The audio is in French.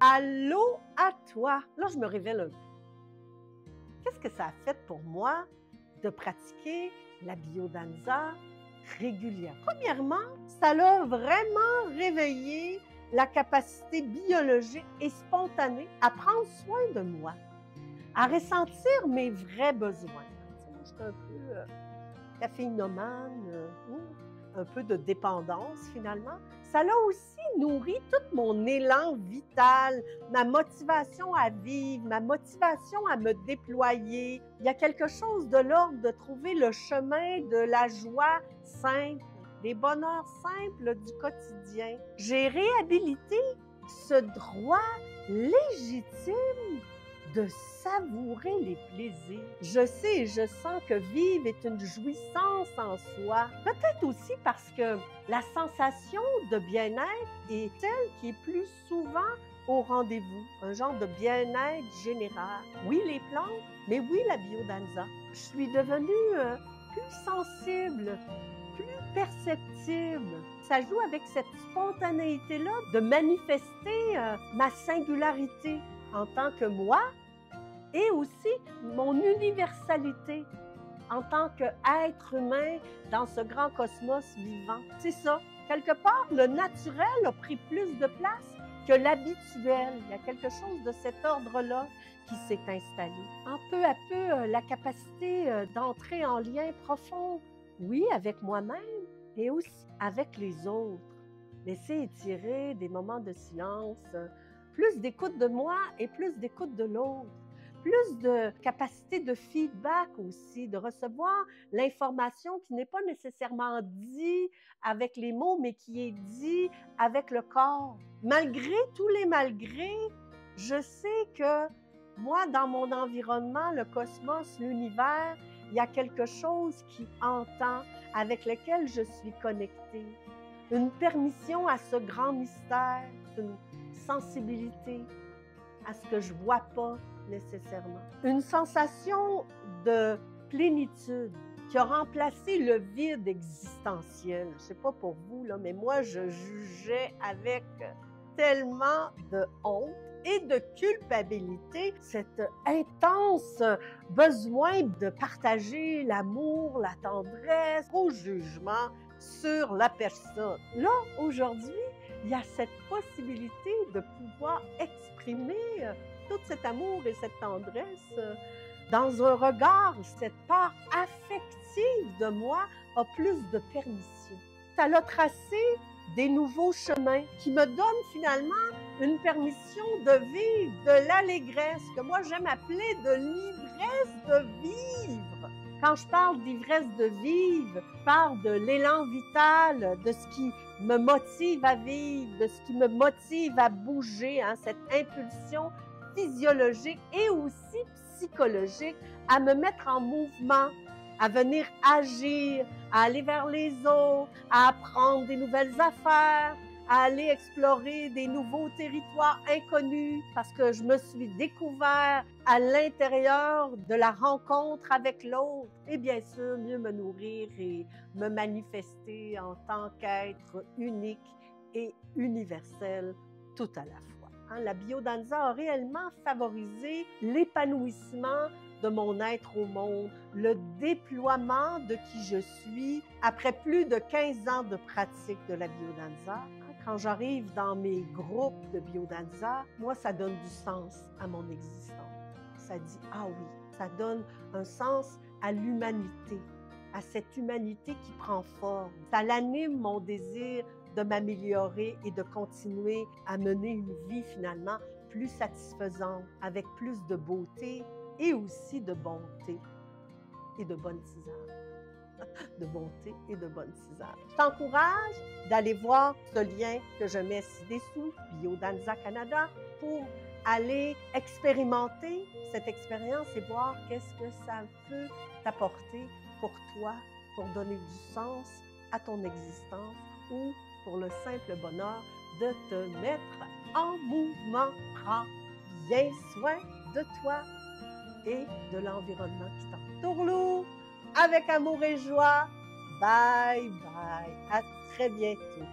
Allô à toi! Là, je me révèle un peu. Qu'est-ce que ça a fait pour moi de pratiquer la biodanza régulièrement? Premièrement, ça l'a vraiment réveillé la capacité biologique et spontanée à prendre soin de moi, à ressentir mes vrais besoins. Tu sais, moi, j'étais un peu caféinomane, un peu de dépendance finalement. Ça l'a aussi nourri tout mon élan vital, ma motivation à vivre, ma motivation à me déployer. Il y a quelque chose de l'ordre de trouver le chemin de la joie simple, des bonheurs simples du quotidien. J'ai réhabilité ce droit légitime de savourer les plaisirs. Je sais et je sens que vivre est une jouissance en soi. Peut-être aussi parce que la sensation de bien-être est celle qui est plus souvent au rendez-vous, un genre de bien-être général. Oui, les plantes, mais oui, la biodanza. Je suis devenue plus sensible, plus perceptible. Ça joue avec cette spontanéité-là de manifester ma singularité en tant que moi et aussi mon universalité en tant qu'être humain dans ce grand cosmos vivant. C'est ça. Quelque part, le naturel a pris plus de place que l'habituel. Il y a quelque chose de cet ordre-là qui s'est installé. En peu à peu, la capacité d'entrer en lien profond, oui, avec moi-même, et aussi avec les autres. Laisser étirer des moments de silence, plus d'écoute de moi et plus d'écoute de l'autre. Plus de capacité de feedback aussi, de recevoir l'information qui n'est pas nécessairement dit avec les mots, mais qui est dit avec le corps. Malgré tous les malgrés, je sais que moi, dans mon environnement, le cosmos, l'univers, il y a quelque chose qui entend, avec lequel je suis connectée. Une permission à ce grand mystère, une sensibilité à ce que je ne vois pas nécessairement. Une sensation de plénitude qui a remplacé le vide existentiel. Je ne sais pas pour vous, là, mais moi, je jugeais avec tellement de honte et de culpabilité cet intense besoin de partager l'amour, la tendresse, au jugement sur la personne. Là, aujourd'hui, il y a cette possibilité de pouvoir exprimer tout cet amour et cette tendresse dans un regard. Cette part affective de moi a plus de permission. Ça l'a tracé des nouveaux chemins qui me donnent finalement une permission de vivre, de l'allégresse, que moi j'aime appeler de l'ivresse de vivre. Quand je parle d'ivresse de vivre, je parle de l'élan vital, de ce qui me motive à vivre, de ce qui me motive à bouger, hein, cette impulsion physiologique et aussi psychologique à me mettre en mouvement, à venir agir, à aller vers les autres, à apprendre des nouvelles affaires, à aller explorer des nouveaux territoires inconnus parce que je me suis découvert à l'intérieur de la rencontre avec l'autre et bien sûr mieux me nourrir et me manifester en tant qu'être unique et universel tout à la fois. La biodanza a réellement favorisé l'épanouissement de mon être au monde, le déploiement de qui je suis après plus de 15 ans de pratique de la biodanza. Quand j'arrive dans mes groupes de biodanza, moi, ça donne du sens à mon existence. Ça dit, ah oui, ça donne un sens à l'humanité, à cette humanité qui prend forme. Ça l'anime mon désir de m'améliorer et de continuer à mener une vie finalement plus satisfaisante, avec plus de beauté et aussi de bonté et de bonne tisane. De bonté et de bonne tisane. Je t'encourage d'aller voir ce lien que je mets ci-dessous, Biodanza Canada, pour aller expérimenter cette expérience et voir qu'est-ce que ça peut t'apporter pour toi, pour donner du sens à ton existence ou pour le simple bonheur de te mettre en mouvement. Prends bien soin de toi et de l'environnement qui t'entoure. Avec amour et joie. Bye bye. À très bientôt.